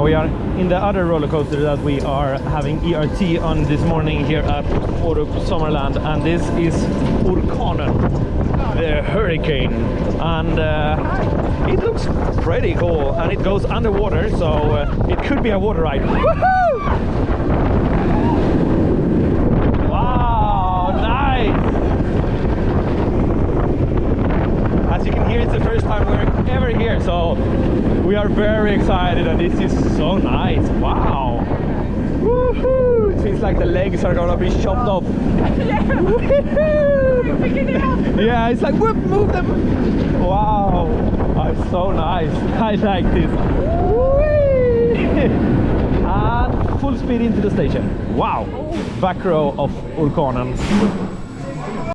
Now we are in the other roller coaster that we are having ERT on this morning here at Orup Sommerland, and this is Orkanen, the Hurricane, and it looks pretty cool, and it goes underwater, so it could be a water ride. Woohoo! Wow, nice! As you can hear, it's the first time we're ever here, so we are very excited, and this is so nice. Wow! Woohoo! It feels like the legs are gonna be chopped off. Yeah, it's like whoop, move them. Wow, it's so nice. I like this. And full speed into the station. Wow, back row of Orkanen.